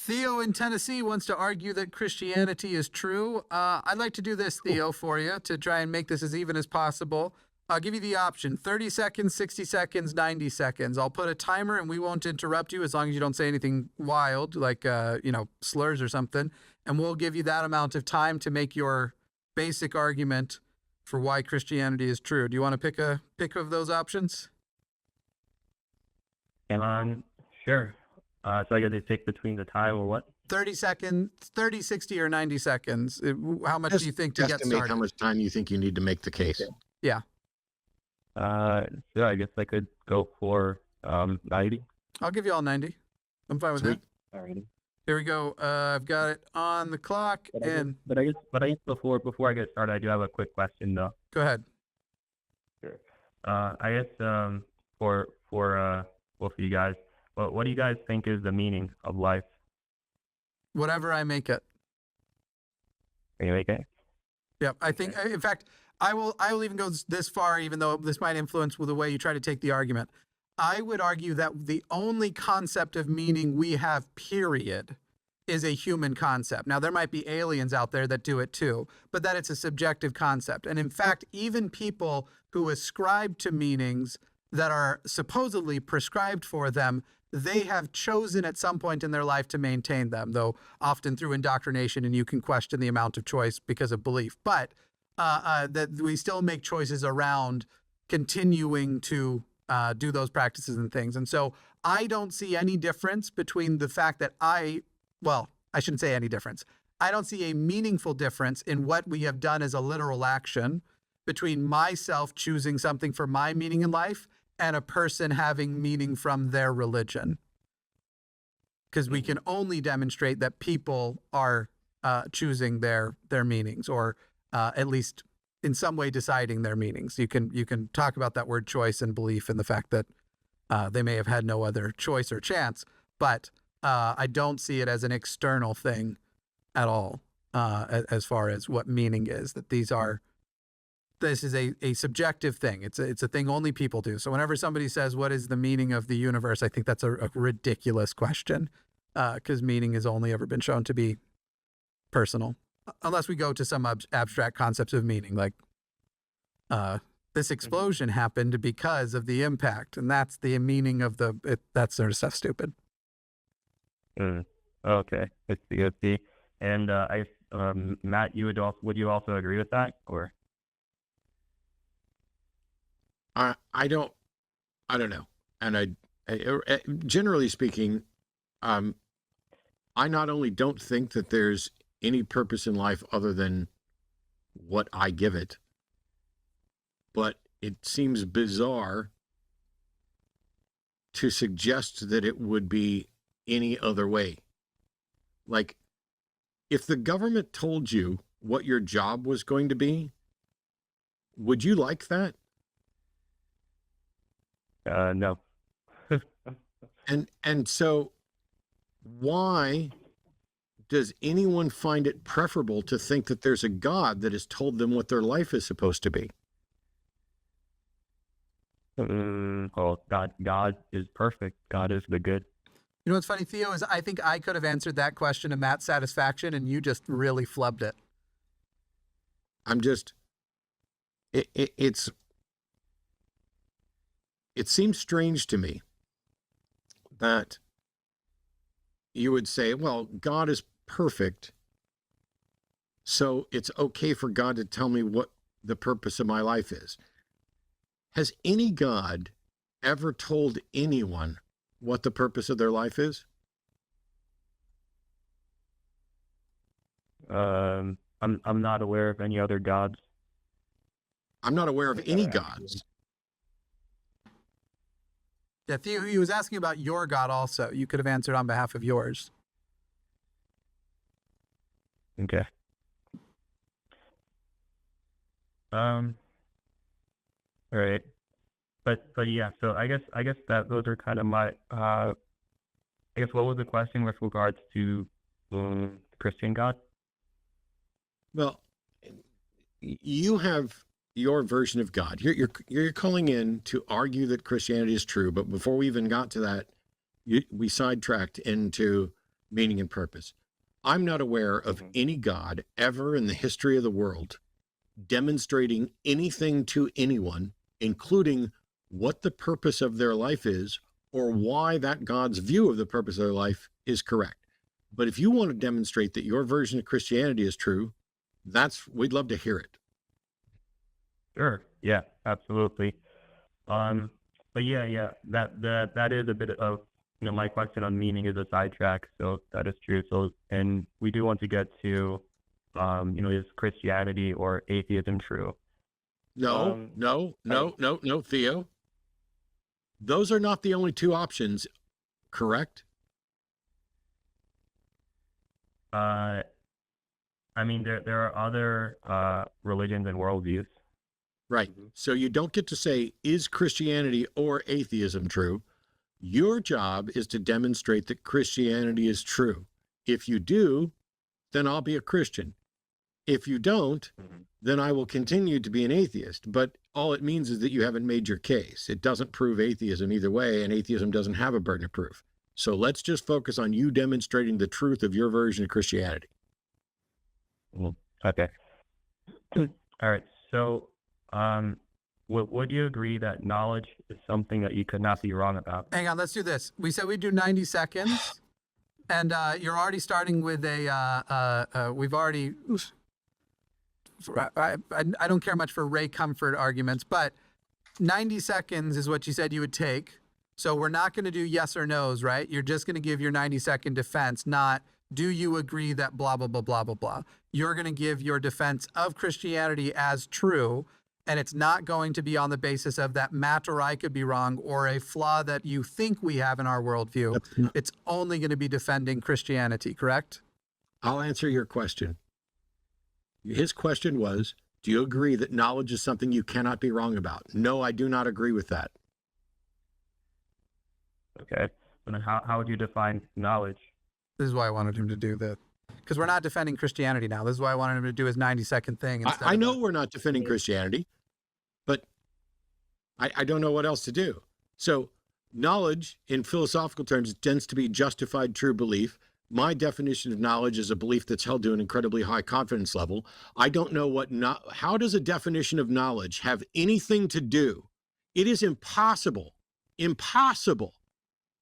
Theo in Tennessee wants to argue that Christianity is true. I'd like to do this, Theo, for you to try and make this as even as possible. I'll give you the option, 30 seconds, 60 seconds, 90 seconds. I'll put a timer and we won't interrupt you as long as you don't say anything wild, like, slurs or something. And we'll give you that amount of time to make your basic argument for why Christianity is true. Do you want to pick of those options? Sure. So I got to pick between the time or what? 30 seconds, 30, 60, or 90 seconds. How much do you think to get started? How much time you think you need to make the case? Yeah. So I guess I could go for 90. I'll give you all 90. I'm fine with that. Alrighty. Here we go. I've got it on the clock. But I guess before I get started, I do have a quick question though. Go ahead. Sure. I guess for both of you guys, what do you guys think is the meaning of life? Whatever I make it. Can you make it? Yep. I think, in fact, I will even go this far, even though this might influence the way you try to take the argument. I would argue that the only concept of meaning we have, period, is a human concept. Now, there might be aliens out there that do it too, but that it's a subjective concept. And in fact, even people who ascribe to meanings that are supposedly prescribed for them, they have chosen at some point in their life to maintain them, though often through indoctrination, and you can question the amount of choice because of belief. But that we still make choices around continuing to do those practices and things. And so I don't see any difference between the fact that I shouldn't say any difference. I don't see a meaningful difference in what we have done as a literal action between myself choosing something for my meaning in life and a person having meaning from their religion. Because we can only demonstrate that people are choosing their meanings, or at least in some way deciding their meanings. You can talk about that word choice and belief and the fact that they may have had no other choice or chance, but I don't see it as an external thing at all as far as what meaning is, that this is a subjective thing. It's a thing only people do. So whenever somebody says, what is the meaning of the universe? I think that's a ridiculous question, because meaning has only ever been shown to be personal, unless we go to some abstract concepts of meaning, like this explosion happened because of the impact, and that's the meaning of that sort of stuff. Stupid. Okay, I see. And Matt, would you also agree with that, or? I don't know. And I generally speaking, I not only don't think that there's any purpose in life other than what I give it, but it seems bizarre to suggest that it would be any other way. Like, if the government told you what your job was going to be, would you like that? No. And so why does anyone find it preferable to think that there's a God that has told them what their life is supposed to be? Well, God is perfect. God is the good. You know what's funny, Theo, is I think I could have answered that question to Matt's satisfaction, and you just really flubbed it. It seems strange to me that you would say, well, God is perfect, so it's okay for God to tell me what the purpose of my life is. Has any God ever told anyone what the purpose of their life is? I'm not aware of any other gods. I'm not aware of any gods. Yeah, Theo, he was asking about your God also. You could have answered on behalf of yours. Okay. All right. But yeah, so I guess that those are kind of my I guess what was the question with regards to Christian God? Well, you have your version of God. You're calling in to argue that Christianity is true, but before we even got to that, we sidetracked into meaning and purpose. I'm not aware of any God ever in the history of the world demonstrating anything to anyone, including what the purpose of their life is or why that God's view of the purpose of their life is correct. But if you want to demonstrate that your version of Christianity is true, we'd love to hear it. Sure. Yeah, absolutely. But yeah, that is a bit of, my question on meaning is a sidetrack. So that is true. So, and we do want to get to, is Christianity or atheism true? No, Theo. Those are not the only two options, correct? There are other religions and worldviews. Right. So you don't get to say, is Christianity or atheism true? Your job is to demonstrate that Christianity is true. If you do, then I'll be a Christian. If you don't, then I will continue to be an atheist. But all it means is that you haven't made your case. It doesn't prove atheism either way, and atheism doesn't have a burden of proof. So let's just focus on you demonstrating the truth of your version of Christianity. Okay. All right. So, would you agree that knowledge is something that you could not be wrong about? Hang on, let's do this. We said we'd do 90 seconds, and you're already starting with we've already, I don't care much for Ray Comfort arguments, but 90 seconds is what you said you would take. So we're not going to do yes or no's, right? You're just going to give your 90-second defense, not do you agree that blah, blah, blah, blah, blah, blah. You're going to give your defense of Christianity as true, and it's not going to be on the basis of that Matt or I could be wrong or a flaw that you think we have in our worldview. It's only going to be defending Christianity, correct? I'll answer your question. His question was, do you agree that knowledge is something you cannot be wrong about? No, I do not agree with that. Okay. And then how would you define knowledge? This is why I wanted him to do that. Because we're not defending Christianity now. This is why I wanted him to do his 90-second thing. I know we're not defending Christianity, but I don't know what else to do. So knowledge, in philosophical terms, tends to be justified true belief. My definition of knowledge is a belief that's held to an incredibly high confidence level. I don't know how does a definition of knowledge have anything to do? It is impossible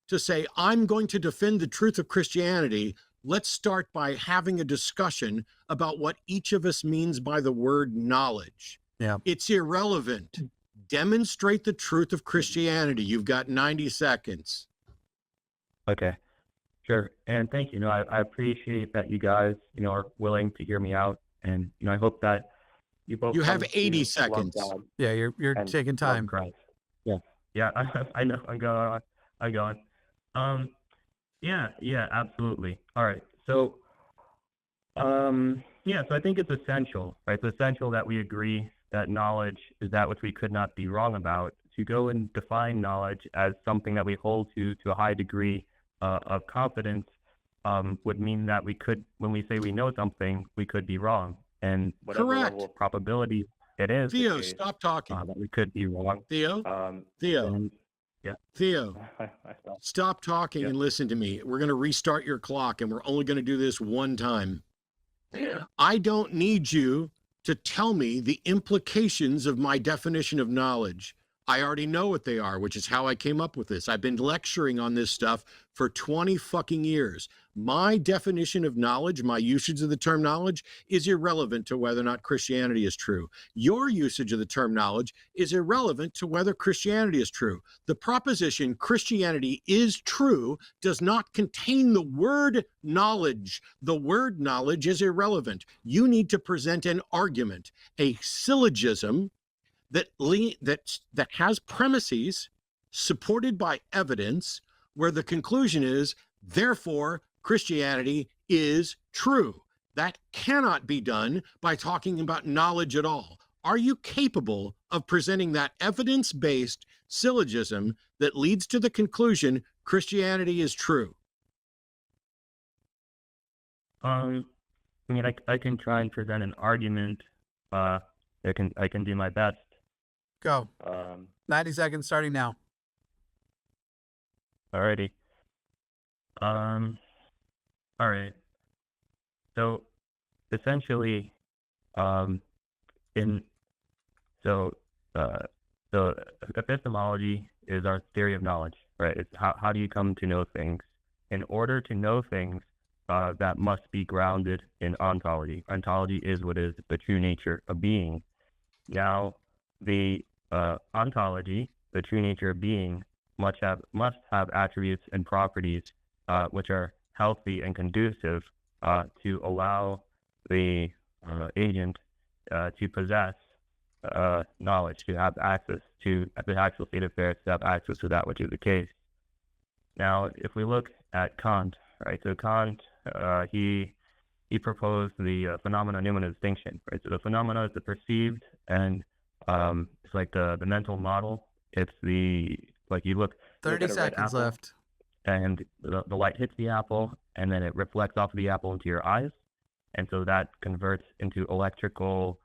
to say, I'm going to defend the truth of Christianity. Let's start by having a discussion about what each of us means by the word knowledge. Yeah. It's irrelevant. Demonstrate the truth of Christianity. You've got 90 seconds. Okay. Sure. And thank you. I appreciate that you guys, are willing to hear me out. And, I hope that you both... You have 80 seconds. Yeah, you're taking time. Yeah. Yeah, I know. I'm going. Yeah, absolutely. All right. So, so I think it's essential, right? It's essential that we agree that knowledge is that which we could not be wrong about. To go and define knowledge as something that we hold to a high degree of confidence would mean that we could, when we say we know something, we could be wrong. And whatever Correct. level of probability it is. Theo, the case, stop talking. that we could be wrong. Theo, Yeah. Theo, stop talking and listen to me. We're going to restart your clock, and we're only going to do this one time. I don't need you to tell me the implications of my definition of knowledge. I already know what they are, which is how I came up with this. I've been lecturing on this stuff for 20 fucking years. My definition of knowledge, my usage of the term knowledge, is irrelevant to whether or not Christianity is true. Your usage of the term knowledge is irrelevant to whether Christianity is true. The proposition Christianity is true does not contain the word knowledge. The word knowledge is irrelevant. You need to present an argument, a syllogism that has premises supported by evidence, where the conclusion is, therefore, Christianity is true. That cannot be done by talking about knowledge at all. Are you capable of presenting that evidence-based syllogism that leads to the conclusion Christianity is true? I can try and present an argument. I can do my best. Go. 90 seconds starting now. Alrighty. All right. So essentially, in so uh, so epistemology is our theory of knowledge, right? It's how do you come to know things? In order to know things, that must be grounded in ontology. Ontology is what is the true nature of being. Now, the ontology, the true nature of being, must have attributes and properties which are healthy and conducive to allow the agent to possess knowledge, to have access to the actual state of affairs, to have access to that which is the case. Now, if we look at Kant, right? So Kant, he proposed the phenomena-noumena distinction, right? So the phenomena is the perceived, and it's like the mental model. It's like you look 30 at a red seconds apple, left. and the light hits the apple, and then it reflects off of the apple into your eyes, and so that converts into electrical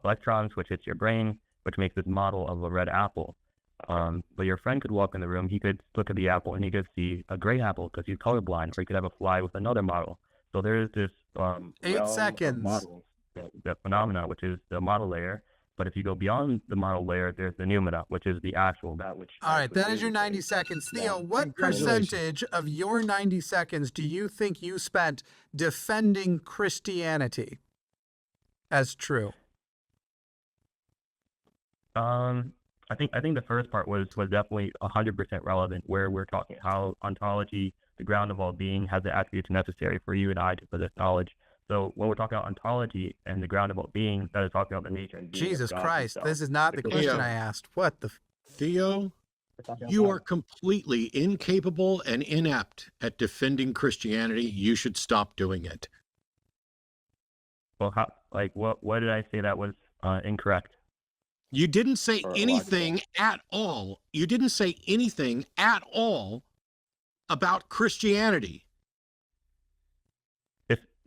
electrons, which hits your brain, which makes this model of a red apple. But your friend could walk in the room, he could look at the apple, and he could see a gray apple because he's colorblind, or he could have a fly with another model. So there is this 8 realm of seconds. models, the phenomena, which is the model layer. But if you go beyond the model layer, there's the noumena, which is the actual, that which. All right, actually that is your the 90 thing. seconds. Theo, what Congratulations. percentage of your 90 seconds do you think you spent defending Christianity as true? I think the first part was definitely 100% relevant, where we're talking how ontology, the ground of all being, has the attributes necessary for you and I to possess knowledge. So when we're talking about ontology and the ground of all being, that is talking about the nature and being of Jesus God Christ, himself. this is not the question Theo. I asked. What the? Theo, We're talking you about- are completely incapable and inept at defending Christianity. You should stop doing it. Well, what did I say that was incorrect? You didn't say Or anything at all. You didn't say anything at all about Christianity.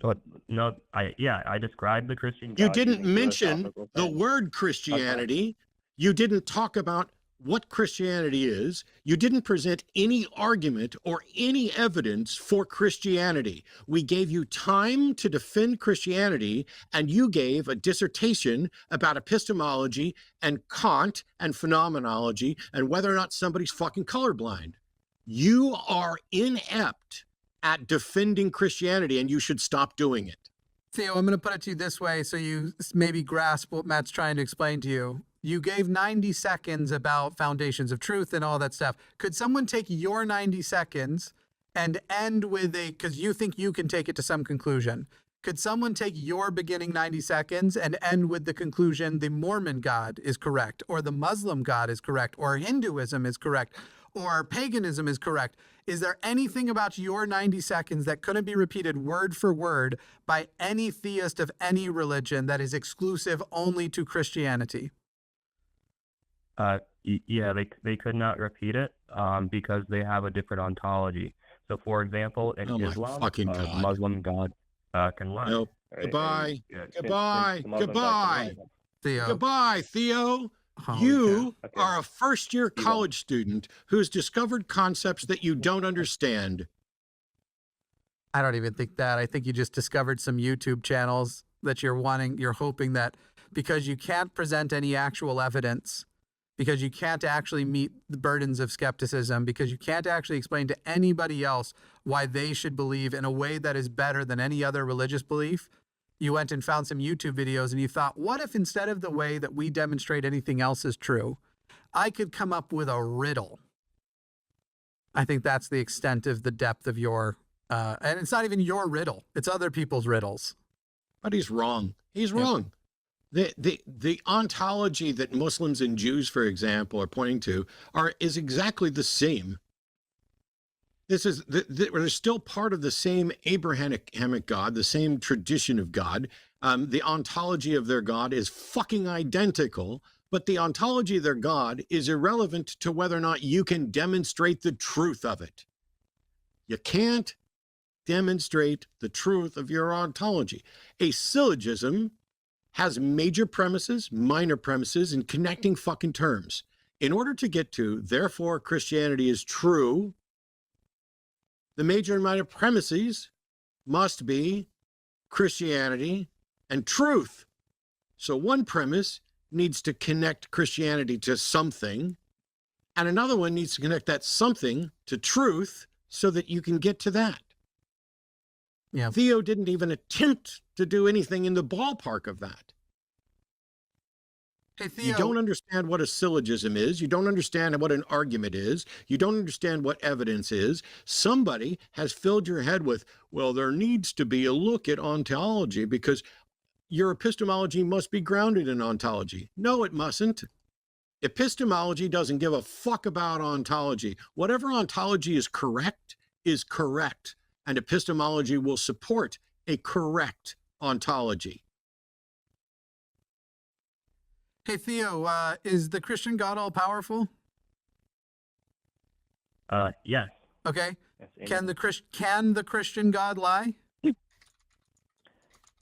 I described the Christian You God didn't using mention philosophical the terms. word Christianity. You didn't talk about what Christianity is. You didn't present any argument or any evidence for Christianity. We gave you time to defend Christianity, and you gave a dissertation about epistemology and Kant and phenomenology and whether or not somebody's fucking colorblind. You are inept at defending Christianity, and you should stop doing it. Theo, I'm going to put it to you this way so you maybe grasp what Matt's trying to explain to you. You gave 90 seconds about foundations of truth and all that stuff. Could someone take your 90 seconds and end with because you think you can take it to some conclusion. Could someone take your beginning 90 seconds and end with the conclusion the Mormon God is correct, or the Muslim God is correct, or Hinduism is correct, or paganism is correct? Is there anything about your 90 seconds that couldn't be repeated word for word by any theist of any religion that is exclusive only to Christianity? Yeah, they could not repeat it because they have a different ontology. So, for example, in Oh my Islam, fucking God. Muslim God can lie. Nope. right? Goodbye. And, Goodbye. the Muslim God can Goodbye. lie. Theo. Goodbye, Theo. Holy You cow. Okay. are a first-year Theo. college student who's discovered concepts that you don't understand. I don't even think that. I think you just discovered some YouTube channels that you're hoping that because you can't present any actual evidence, because you can't actually meet the burdens of skepticism, because you can't actually explain to anybody else why they should believe in a way that is better than any other religious belief, you went and found some YouTube videos and you thought, what if instead of the way that we demonstrate anything else is true, I could come up with a riddle? I think that's the extent of the depth of your, and it's not even your riddle. It's other people's riddles. But he's wrong. He's Yep. wrong. The ontology that Muslims and Jews, for example, are pointing to is exactly the same. This is they're still part of the same Abrahamic God, the same tradition of God. The ontology of their God is fucking identical, but the ontology of their God is irrelevant to whether or not you can demonstrate the truth of it. You can't demonstrate the truth of your ontology. A syllogism has major premises, minor premises, and connecting fucking terms. In order to get to, therefore, Christianity is true, the major and minor premises must be Christianity and truth. So one premise needs to connect Christianity to something, and another one needs to connect that something to truth so that you can get to that. Yeah. Theo didn't even attempt to do anything in the ballpark of that. Hey, You Theo. don't understand what a syllogism is. You don't understand what an argument is. You don't understand what evidence is. Somebody has filled your head with, well, there needs to be a look at ontology because your epistemology must be grounded in ontology. No, it mustn't. Epistemology doesn't give a fuck about ontology. Whatever ontology is correct, and epistemology will support a correct ontology. Hey, Theo, is the Christian God all powerful? Yes. Okay. Yes, Can the Christian God lie?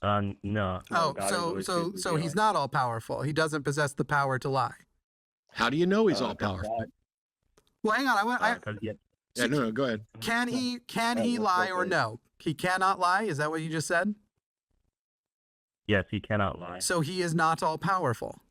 no. Oh, God is always so he's revealing. not all powerful. He doesn't possess the power to lie. How do you know he's all 'cause powerful? God- Well, hang on. 'cause he- Yeah, no, go ahead. Can he that's lie or okay. no? He cannot lie. Is that what you just said? Yes, he cannot lie. So he is not all powerful.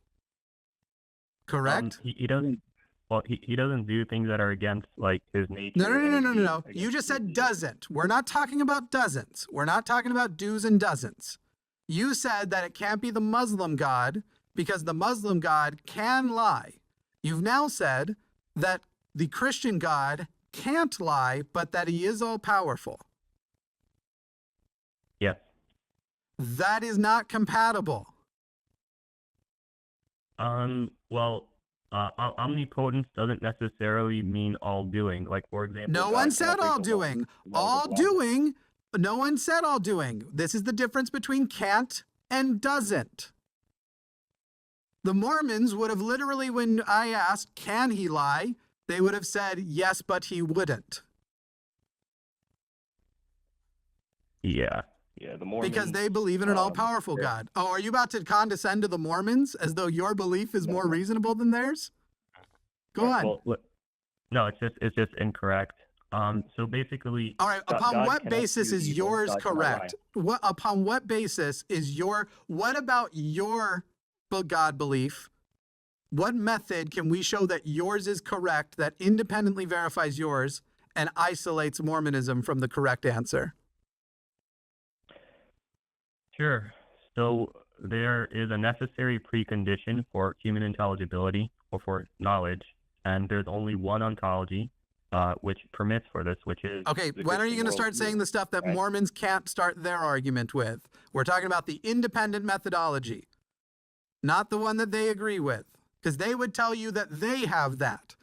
Correct? He doesn't. Well, he doesn't do things that are against like his nature. No. You just said doesn't. We're not talking about doesn't. We're not talking about do's and doesn't. You said that it can't be the Muslim God because the Muslim God can lie. You've now said that the Christian God can't lie, but that he is all powerful. Yes. That is not compatible. Well, omnipotence doesn't necessarily mean all doing. Like for example, No God one cannot said break all the law. doing. Law All of God. doing. No one said all doing. This is the difference between can't and doesn't. The Mormons would have literally, when I asked, can he lie? They would have said, yes, but he wouldn't. Yeah. Yeah. The Mormons. Because they believe in an all-powerful yeah. God. Oh, are you about to condescend to the Mormons as though your belief is more reasonable than theirs? Go on. Well, look, no, it's just incorrect. So basically. All right, upon God what cannot basis do is evil, yours God cannot lie. correct? Upon what basis is what about your God belief? What method can we show that yours is correct, that independently verifies yours and isolates Mormonism from the correct answer? Sure. So there is a necessary precondition for human intelligibility or for knowledge, and there's only one ontology which permits for this, which is Okay, the when are you Christian going to start worldview, saying the stuff that right? Mormons can't start their argument with? We're talking about the independent methodology, not the one that they agree with, because they would tell you that they have that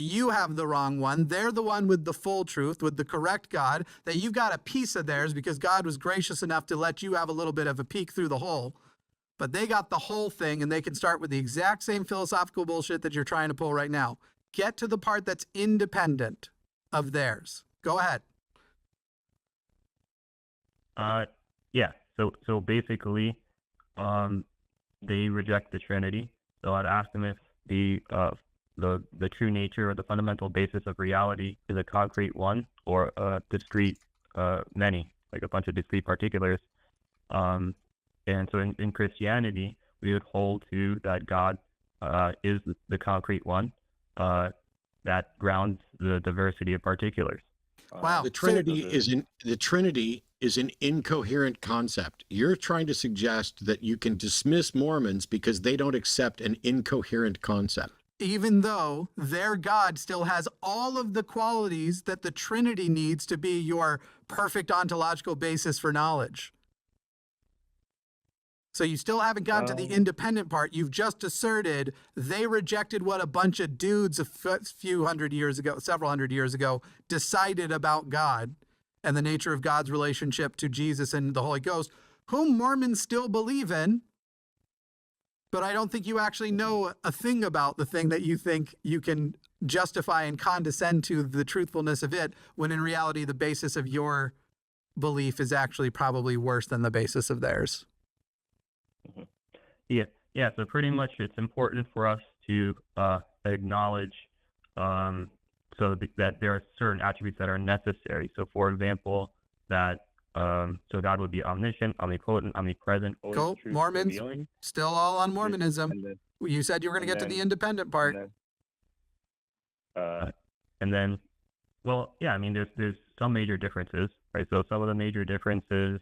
you have the wrong one. They're the one with the full truth, with the correct God, that you've got a piece of theirs because God was gracious enough to let you have a little bit of a peek through the hole. But they got the whole thing, and they can start with the exact same philosophical bullshit that you're trying to pull right now. Get to the part that's independent of theirs. Go ahead. Yeah. So basically, they reject the Trinity. So I'd ask them if the true nature or the fundamental basis of reality is a concrete one or a discrete many, like a bunch of discrete particulars. And so in Christianity, we would hold to that God is the concrete one that grounds the diversity of particulars. Wow. The Trinity is an incoherent concept. You're trying to suggest that you can dismiss Mormons because they don't accept an incoherent concept. Even though their God still has all of the qualities that the Trinity needs to be your perfect ontological basis for knowledge. So you still haven't gotten to the independent part. You've just asserted they rejected what a bunch of dudes several hundred years ago, decided about God and the nature of God's relationship to Jesus and the Holy Ghost, whom Mormons still believe in. But I don't think you actually know a thing about the thing that you think you can justify and condescend to the truthfulness of it, when in reality, the basis of your belief is actually probably worse than the basis of theirs. Yeah. So pretty much, it's important for us to acknowledge that there are certain attributes that are necessary. So, for example, that So God would be omniscient, omnipotent, omnipresent, always Cool. true, Mormons. revealing. Still all on Mormonism. And then, You said you were going to get to and the then- independent part. and then, well, yeah, I mean, there's some major differences, right? So some of the major differences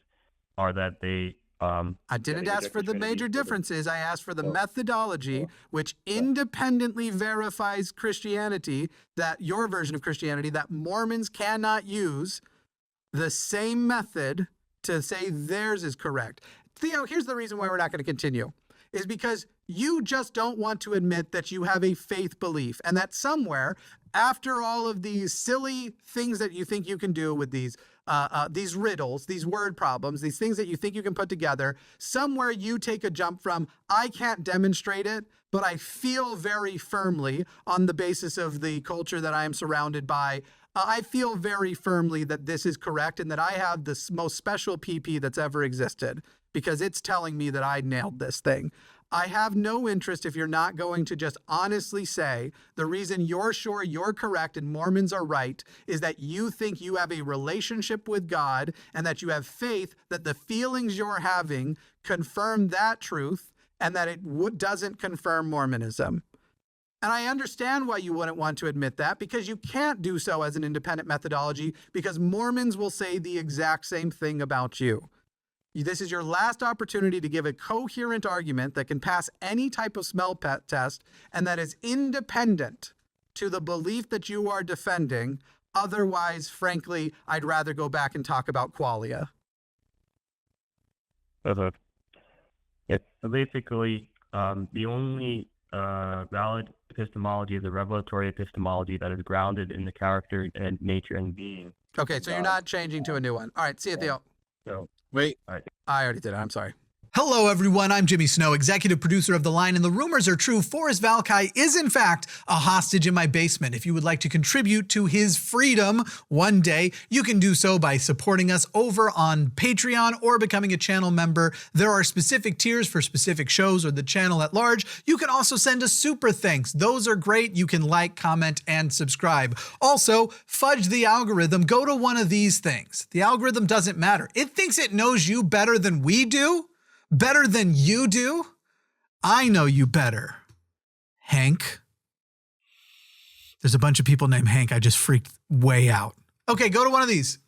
are that they I didn't they ask reject for the Trinity major for the- differences. I asked for the Well, methodology, which independently verifies Christianity, that your version of Christianity, that Mormons cannot use the same method to say theirs is correct. Theo, here's the reason why we're not going to continue, is because you just don't want to admit that you have a faith belief, and that somewhere, after all of these silly things that you think you can do with these riddles, these word problems, these things that you think you can put together, somewhere you take a jump from, I can't demonstrate it, but I feel very firmly on the basis of the culture that I am surrounded by, I feel very firmly that this is correct and that I have the most special PP that's ever existed because it's telling me that I nailed this thing. I have no interest if you're not going to just honestly say the reason you're sure you're correct and Mormons are right is that you think you have a relationship with God and that you have faith that the feelings you're having confirm that truth and that it doesn't confirm Mormonism. And I understand why you wouldn't want to admit that, because you can't do so as an independent methodology, because Mormons will say the exact same thing about you. This is your last opportunity to give a coherent argument that can pass any type of smell test and that is independent to the belief that you are defending. Otherwise, frankly, I'd rather go back and talk about qualia. Yeah, so basically, the only valid epistemology is a revelatory epistemology that is grounded in the character and nature and being. Okay, so you're not changing to a new one. All right, see you, Theo. So, Wait, I already did it. I'm sorry. Hello, everyone. I'm Jimmy Snow, executive producer of The Line, and the rumors are true. Forrest Valkai is, in fact, a hostage in my basement. If you would like to contribute to his freedom one day, you can do so by supporting us over on Patreon or becoming a channel member. There are specific tiers for specific shows or the channel at large. You can also send us super thanks. Those are great. You can like, comment, and subscribe. Also, fudge the algorithm. Go to one of these things. The algorithm doesn't matter. It thinks it knows you better than we do. Better than you do? I know you better. Hank. There's a bunch of people named Hank. I just freaked way out. Okay, go to one of these.